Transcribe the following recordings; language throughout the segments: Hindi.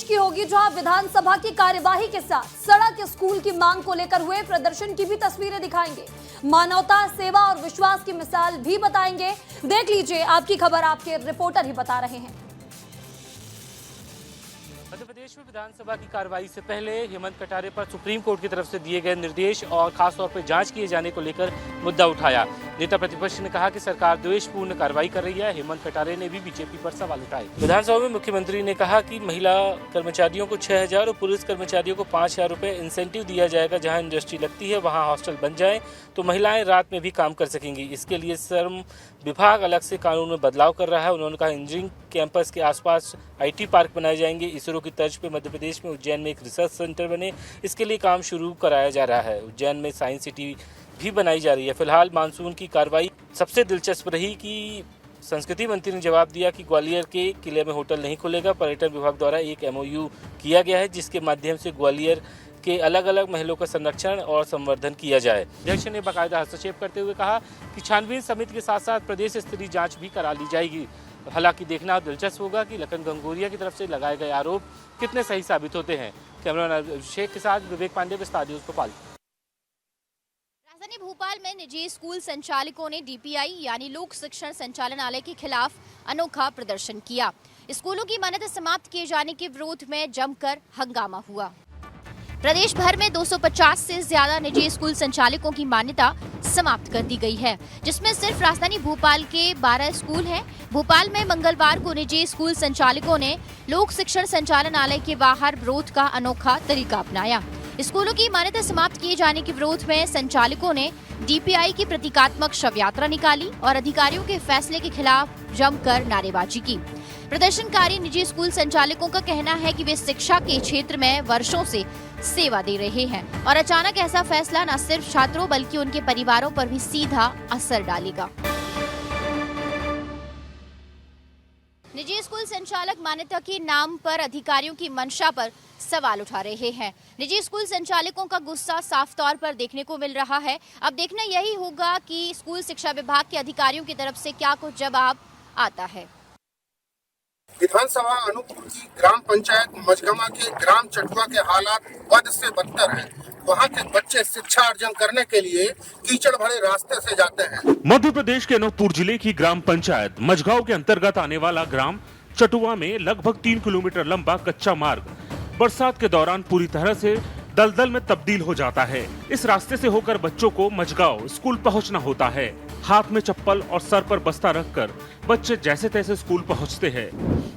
प्रदेश की होगी, जहां विधानसभा की कार्यवाही के साथ सड़क स्कूल की मांग को लेकर हुए प्रदर्शन की भी तस्वीरें दिखाएंगे। मानवता, सेवा और विश्वास की मिसाल भी बताएंगे। देख लीजिए, आपकी खबर आपके रिपोर्टर ही बता रहे हैं। मध्य प्रदेश में विधानसभा की कार्रवाई से पहले हेमंत कटारे पर सुप्रीम कोर्ट की तरफ से दिए गए निर्देश और खासतौर पर जांच किए जाने को लेकर मुद्दा उठाया। नेता प्रतिपक्ष ने कहा कि सरकार द्वेषपूर्ण कार्रवाई कर रही है। हेमंत कटारे ने भी बीजेपी पर सवाल उठाए। विधानसभा में मुख्यमंत्री ने कहा कि महिला कर्मचारियों को 6,000 और पुरुष कर्मचारियों को 5,000 रुपए इंसेंटिव दिया जाएगा। जहाँ इंडस्ट्री लगती है वहाँ हॉस्टल बन जाए तो महिलाएं रात में भी काम कर सकेंगी। इसके लिए श्रम विभाग अलग से कानून में बदलाव कर रहा है। उन्होंने कहा इंजीनियरिंग कैंपस के आसपास IT पार्क बनाए जाएंगे। इसरो की तर्ज पे मध्य प्रदेश में उज्जैन में एक रिसर्च सेंटर बने, इसके लिए काम शुरू कराया जा रहा है। उज्जैन में साइंस सिटी भी बनाई जा रही है। फिलहाल मानसून की कार्रवाई सबसे दिलचस्प रही कि संस्कृति मंत्री ने जवाब दिया कि ग्वालियर के किले में होटल नहीं खुलेगा। पर्यटन विभाग द्वारा एक MOU किया गया है जिसके माध्यम से ग्वालियर के अलग अलग महलों का संरक्षण और संवर्धन किया जाए। अध्यक्ष ने बाकायदा हस्तक्षेप करते हुए कहा कि छानबीन समिति के साथ साथ प्रदेश स्तरीय जांच भी करा ली जाएगी। हालांकि देखना दिलचस्प होगा कि लखन गंगोरिया की तरफ से लगाए गए आरोप कितने सही साबित होते हैं। कैमरामैन अभिषेक के साथ विवेक पांडे, विस्तार न्यूज़ भोपाल। राजधानी भोपाल में निजी स्कूल संचालकों ने DPI यानी लोक शिक्षण संचालनालय के खिलाफ अनोखा प्रदर्शन किया। स्कूलों की मान्यता समाप्त किए जाने के विरोध में जमकर हंगामा हुआ। प्रदेश भर में 250 से ज्यादा निजी स्कूल संचालकों की मान्यता समाप्त कर दी गई है, जिसमें सिर्फ राजधानी भोपाल के 12 स्कूल हैं। भोपाल में मंगलवार को निजी स्कूल संचालकों ने लोक शिक्षण संचालनालय के बाहर विरोध का अनोखा तरीका अपनाया। स्कूलों की मान्यता समाप्त किए जाने के विरोध में संचालकों ने DPI की प्रतीकात्मक शव यात्रा निकाली और अधिकारियों के फैसले के खिलाफ जमकर नारेबाजी की। प्रदर्शनकारी निजी स्कूल संचालकों का कहना है कि वे शिक्षा के क्षेत्र में वर्षों से सेवा दे रहे हैं और अचानक ऐसा फैसला न सिर्फ छात्रों बल्कि उनके परिवारों पर भी सीधा असर डालेगा। निजी स्कूल संचालक मान्यता के नाम पर अधिकारियों की मंशा पर सवाल उठा रहे हैं। निजी स्कूल संचालकों का गुस्सा साफ तौर पर देखने को मिल रहा है। अब देखना यही होगा कि स्कूल शिक्षा विभाग के अधिकारियों की तरफ से क्या कुछ जवाब आता है। विधानसभा अनूपपुर की ग्राम पंचायत मझगमा के ग्राम चटुआ के हालात बद से बदतर हैं। वहाँ के बच्चे शिक्षा अर्जन करने के लिए कीचड़ भरे रास्ते से जाते हैं। मध्य प्रदेश के अनूपपुर जिले की ग्राम पंचायत मझगांव के अंतर्गत आने वाला ग्राम चटुआ में लगभग 3 किलोमीटर लंबा कच्चा मार्ग बरसात के दौरान पूरी तरह से दलदल में तब्दील हो जाता है। इस रास्ते से होकर बच्चों को मझगांव स्कूल पहुंचना होता है। हाथ में चप्पल और सर पर बस्ता रखकर बच्चे जैसे तैसे स्कूल पहुंचते हैं।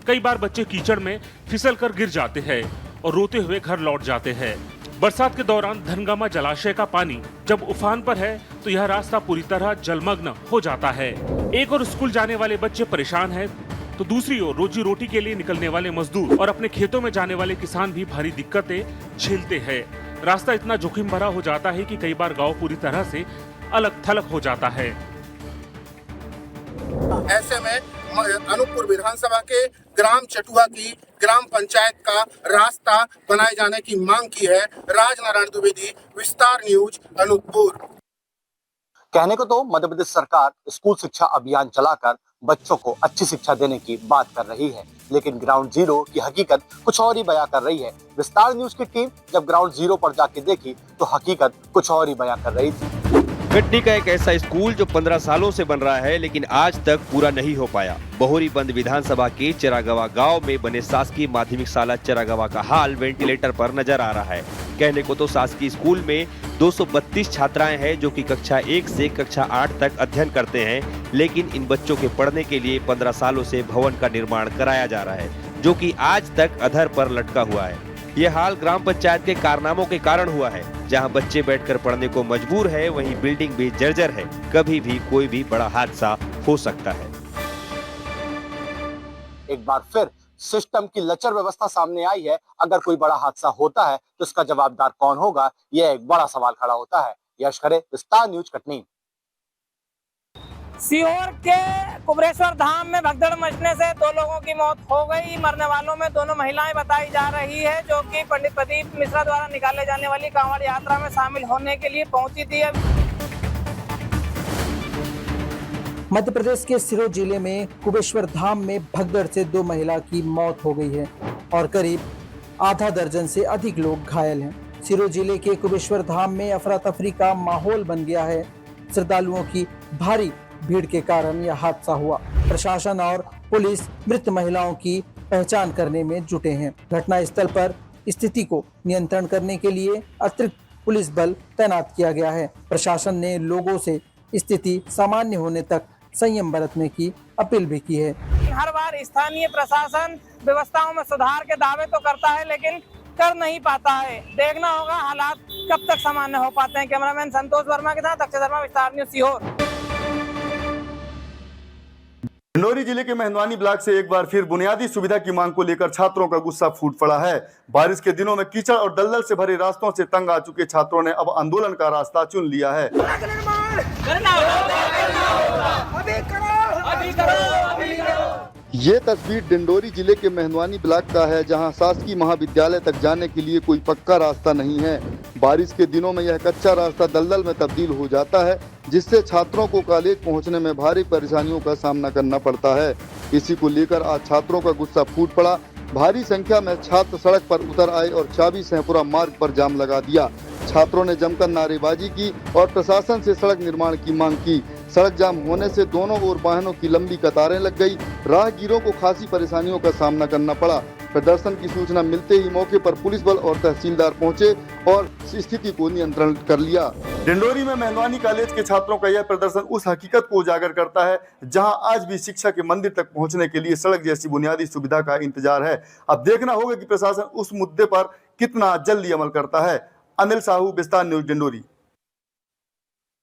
कई बार बच्चे कीचड़ में फिसल कर गिर जाते हैं और रोते हुए घर लौट जाते हैं। बरसात के दौरान धनगामा जलाशय का पानी जब उफान पर है तो यह रास्ता पूरी तरह जलमग्न हो जाता है। एक और स्कूल जाने वाले बच्चे परेशान हैं, तो दूसरी ओर रोजी रोटी के लिए निकलने वाले मजदूर और अपने खेतों में जाने वाले किसान भी भारी दिक्कतें झेलते हैं। रास्ता इतना जोखिम भरा हो जाता है कि कई बार गांव पूरी तरह से अलग थलग हो जाता है। ऐसे में अनूपपुर विधानसभा के ग्राम चटुआ की ग्राम पंचायत का रास्ता बनाए जाने की मांग की है। राजनारायण द्विवेदी, विस्तार न्यूज, अनूपपुर। कहने को तो मध्य प्रदेश सरकार स्कूल शिक्षा अभियान चलाकर बच्चों को अच्छी शिक्षा देने की बात कर रही है, लेकिन ग्राउंड जीरो की हकीकत कुछ और ही बयां कर रही है। विस्तार न्यूज की टीम जब ग्राउंड जीरो पर जाके देखी तो हकीकत कुछ और ही बयां कर रही थी। कटनी का एक ऐसा स्कूल जो 15 सालों से बन रहा है लेकिन आज तक पूरा नहीं हो पाया। बहोरीबंद विधानसभा के चिरागवा गांव में बने शासकीय माध्यमिक शाला चिरागवा का हाल वेंटिलेटर पर नजर आ रहा है। कहने को तो शासकीय स्कूल में 232 छात्राएं हैं जो कि कक्षा 1 से कक्षा 8 तक अध्ययन करते हैं, लेकिन इन बच्चों के पढ़ने के लिए 15 सालों से भवन का निर्माण कराया जा रहा है जो कि आज तक अधर पर लटका हुआ है। यह हाल ग्राम पंचायत के कारनामों के कारण हुआ है। जहां बच्चे बैठकर पढ़ने को मजबूर है वहीं बिल्डिंग भी जर्जर है। कभी भी कोई भी बड़ा हादसा हो सकता है। एक बार फिर सिस्टम की लचर व्यवस्था सामने आई है। अगर कोई बड़ा हादसा होता है तो इसका जवाबदार कौन होगा, यह एक बड़ा सवाल खड़ा होता है। यश खरे, विस्तार न्यूज, कटनी। सीहोर के कुबरेश्वर धाम में भगदड़ मचने से 2 लोगों की मौत हो गई। मरने वालों में दोनों महिलाएं बताई जा रही है जो कि पंडित प्रदीप मिश्रा द्वारा निकाले जाने वाली कांवड़ यात्रा में शामिल होने के लिए पहुंची थी। मध्य प्रदेश के सिरोही जिले में कुबेश्वर धाम में भगदड़ से 2 महिला की मौत हो गई है और करीब आधा दर्जन से अधिक लोग घायल हैं। सिरोही जिले के कुबेश्वर धाम में अफरा तफरी का माहौल बन गया है। श्रद्धालुओं की भारी भीड़ के कारण यह हादसा हुआ। प्रशासन और पुलिस मृत महिलाओं की पहचान करने में जुटे हैं। घटना स्थल पर स्थिति को नियंत्रण करने के लिए अतिरिक्त पुलिस बल तैनात किया गया है। प्रशासन ने लोगों से स्थिति सामान्य होने तक संयम बरतने की अपील भी की है। हर बार स्थानीय प्रशासन व्यवस्थाओं में सुधार के दावे तो करता है, लेकिन कर नहीं पाता है। देखना होगा हालात कब तक सामान्य हो पाते हैं। कैमरामैन संतोष वर्मा के साथ अक्षय शर्मा, विस्तार न्यूज़ सीहोर। डिंडोरी जिले के मेहंदवानी ब्लॉक से एक बार फिर बुनियादी सुविधा की मांग को लेकर छात्रों का गुस्सा फूट पड़ा है। बारिश के दिनों में कीचड़ और दलदल से भरे रास्तों से तंग आ चुके छात्रों ने अब आंदोलन का रास्ता चुन लिया है। ये तस्वीर डिंडोरी जिले के मेहंदवानी ब्लॉक का है, जहां शासकीय महाविद्यालय तक जाने के लिए कोई पक्का रास्ता नहीं है। बारिश के दिनों में यह कच्चा रास्ता दलदल में तब्दील हो जाता है, जिससे छात्रों को कॉलेज पहुंचने में भारी परेशानियों का सामना करना पड़ता है। इसी को लेकर आज छात्रों का गुस्सा फूट पड़ा। भारी संख्या में छात्र सड़क पर उतर आए और चाबी सहपुरा मार्ग पर जाम लगा दिया। छात्रों ने जमकर नारेबाजी की और प्रशासन से सड़क निर्माण की मांग की। सड़क जाम होने से दोनों ओर वाहनों की लंबी कतारें लग गई। राहगीरों को खासी परेशानियों का सामना करना पड़ा। प्रदर्शन की सूचना मिलते ही मौके पर पुलिस बल और तहसीलदार पहुंचे और स्थिति को नियंत्रण कर लिया। डिंडोरी में मेहंदवानी कॉलेज के छात्रों का यह प्रदर्शन उस हकीकत को उजागर करता है, जहां आज भी शिक्षा के मंदिर तक पहुंचने के लिए सड़क जैसी बुनियादी सुविधा का इंतजार है। अब देखना होगा कि प्रशासन उस मुद्दे पर कितना जल्दी अमल करता है। अनिल साहू, विस्तार न्यूज़, डिंडोरी।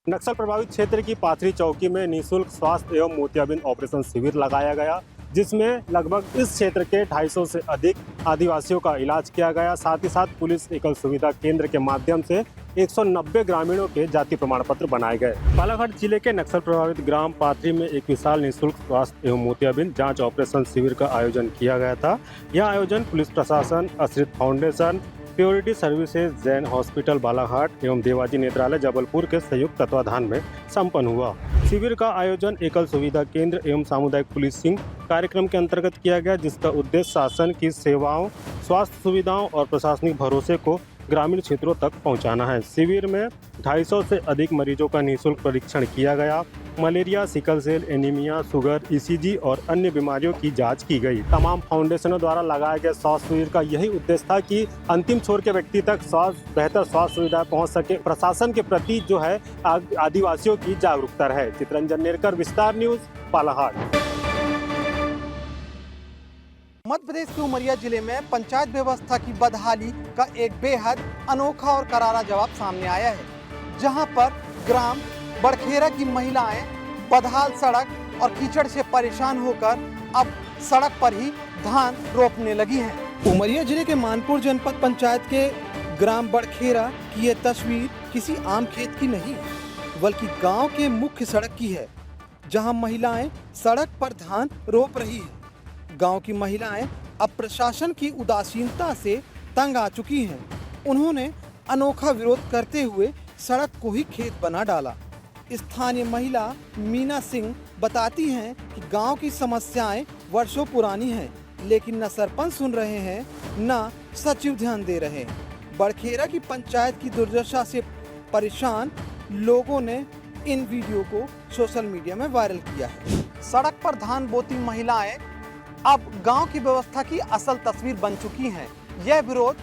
नक्सल प्रभावित क्षेत्र की पाथरी चौकी में निःशुल्क स्वास्थ्य एवं मोतियाबिंद ऑपरेशन शिविर लगाया गया, जिसमें लगभग इस क्षेत्र के 250 से अधिक आदिवासियों का इलाज किया गया। साथ ही साथ पुलिस एकल सुविधा केंद्र के माध्यम से 190 ग्रामीणों के जाति प्रमाण पत्र बनाए गए। बालाघाट जिले के नक्सल प्रभावित ग्राम पाथरी में एक विशाल निःशुल्क स्वास्थ्य एवं मोतियाबिंद जांच ऑपरेशन शिविर का आयोजन किया गया था। यह आयोजन पुलिस प्रशासन, आश्रित foundation, purity services, Jain hospital Balaghat एवं देवाजी नेत्रालय जबलपुर के संयुक्त तत्वाधान में संपन्न हुआ। शिविर का आयोजन एकल सुविधा केंद्र एवं सामुदायिक पुलिसिंग कार्यक्रम के अंतर्गत किया गया, जिसका उद्देश्य शासन की सेवाओं, स्वास्थ्य सुविधाओं और प्रशासनिक भरोसे को ग्रामीण क्षेत्रों तक पहुंचाना है। शिविर में 250 से अधिक मरीजों का निःशुल्क परीक्षण किया गया। Malaria, sickle cell, anaemia, sugar, ECG और अन्य बीमारियों की जांच की गई। तमाम फाउंडेशनों द्वारा लगाए गए स्वास्थ्य शिविर का यही उद्देश्य था कि अंतिम छोर के व्यक्ति तक बेहतर स्वास्थ्य सुविधा पहुंच सके। प्रशासन के प्रति जो है आदिवासियों की जागरूकता रहे। चित्रंजन नेरकर, विस्तार न्यूज़, बालाघाट। मध्य प्रदेश के उमरिया जिले में पंचायत व्यवस्था की बदहाली का एक बेहद अनोखा और करारा जवाब सामने आया है, जहां पर ग्राम बड़खेरा की महिलाएं बदहाल सड़क और कीचड़ से परेशान होकर अब सड़क पर ही धान रोपने लगी हैं। उमरिया जिले के मानपुर जनपद पंचायत के ग्राम बड़खेरा की ये तस्वीर किसी आम खेत की नहीं, बल्कि गांव के मुख्य सड़क की है, जहां महिलाएं सड़क पर धान रोप रही है। गांव की महिलाएं अब प्रशासन की उदासीनता से तंग आ चुकी हैं। उन्होंने अनोखा विरोध करते हुए सड़क को ही खेत बना डाला। स्थानीय महिला मीना सिंह बताती हैं कि गांव की समस्याएं वर्षों पुरानी हैं, लेकिन न सरपंच सुन रहे हैं, न सचिव ध्यान दे रहे हैं। बड़खेरा की पंचायत की दुर्दशा से परेशान लोगों ने इन वीडियो को सोशल मीडिया में वायरल किया है। सड़क पर धान बोती महिलाएं अब गांव की व्यवस्था की असल तस्वीर बन चुकी हैं। यह विरोध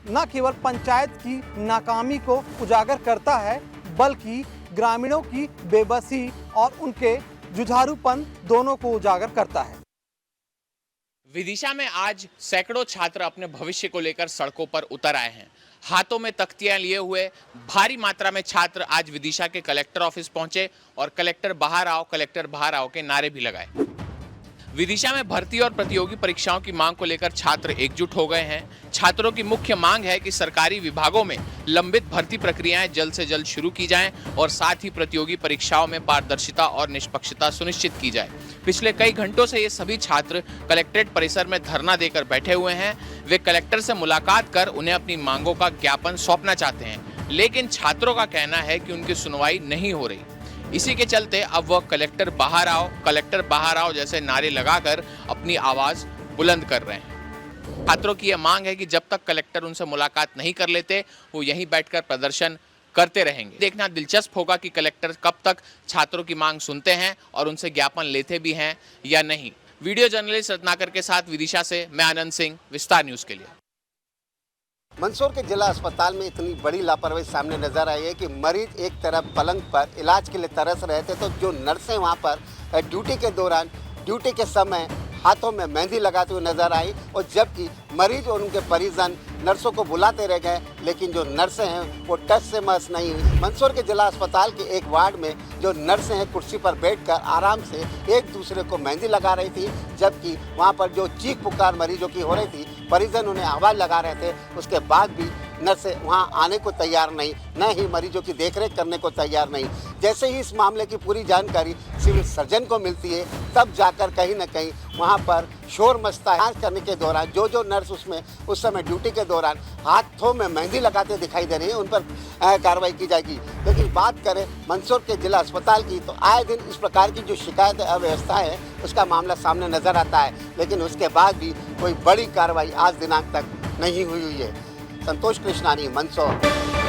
न केवल पंचायत की नाकामी को उजागर करता है, बल्कि ग्रामीणों की बेबसी और उनके जुझारूपन दोनों को उजागर करता है। विदिशा में आज सैकड़ों छात्र अपने भविष्य को लेकर सड़कों पर उतर आए हैं। हाथों में तख्तियां लिए हुए भारी मात्रा में छात्र आज विदिशा के कलेक्टर ऑफिस पहुंचे और कलेक्टर बाहर आओ के नारे भी लगाए। विदिशा में भर्ती और प्रतियोगी परीक्षाओं की मांग को लेकर छात्र एकजुट हो गए हैं। छात्रों की मुख्य मांग है कि सरकारी विभागों में लंबित भर्ती प्रक्रियाएं जल्द से जल्द शुरू की जाएं और साथ ही प्रतियोगी परीक्षाओं में पारदर्शिता और निष्पक्षता सुनिश्चित की जाए। पिछले कई घंटों से ये सभी छात्र कलेक्ट्रेट परिसर में धरना देकर बैठे हुए हैं। वे कलेक्टर से मुलाकात कर उन्हें अपनी मांगों का ज्ञापन सौंपना चाहते हैं, लेकिन छात्रों का कहना है कि उनकी सुनवाई नहीं हो रही। इसी के चलते अब वह कलेक्टर बाहर आओ जैसे नारे लगाकर अपनी आवाज बुलंद कर रहे हैं। छात्रों की यह मांग है कि जब तक कलेक्टर उनसे मुलाकात नहीं कर लेते वो यहीं बैठकर प्रदर्शन करते रहेंगे। देखना दिलचस्प होगा कि कलेक्टर कब तक छात्रों की मांग सुनते हैं और उनसे ज्ञापन लेते भी हैं या नहीं। वीडियो जर्नलिस्ट रत्नाकर के साथ विदिशा से मैं आनंद सिंह, विस्तार न्यूज के लिए। मंदसौर के जिला अस्पताल में इतनी बड़ी लापरवाही सामने नजर आई है कि मरीज एक तरफ पलंग पर इलाज के लिए तरस रहे थे तो जो नर्सें वहां पर ड्यूटी के दौरान ड्यूटी के समय हाथों में मेहंदी लगाते हुए नजर आई और जबकि मरीज और उनके परिजन नर्सों को बुलाते रह गए, लेकिन जो नर्सें हैं वो टच से मस नहीं हुई। मंदसौर के जिला अस्पताल के एक वार्ड में जो नर्सें हैं कुर्सी पर बैठकर आराम से एक दूसरे को मेहंदी लगा रही थी, जबकि वहां पर जो चीख पुकार मरीजों की हो रही थी, परिजन उन्हें आवाज़ लगा रहे थे, उसके बाद भी नर्सें वहां आने को तैयार नहीं, न ही मरीजों की देखरेख करने को तैयार नहीं। जैसे ही इस मामले की पूरी जानकारी सिविल सर्जन को मिलती है तब जाकर कहीं न कहीं वहां पर शोर मचता है। जांच करने के दौरान जो नर्स उसमें उस समय ड्यूटी के दौरान हाथों में मेहंदी लगाते दिखाई दे रही है उन पर कार्रवाई की जाएगी। लेकिन बात करें मंदसौर के जिला अस्पताल की तो आए दिन इस प्रकार की जो शिकायत अव्यवस्था है उसका मामला सामने नजर आता है, लेकिन उसके बाद भी कोई बड़ी कार्रवाई आज दिनांक तक नहीं हुई है। संतोष कृष्णानी, मंदसौर।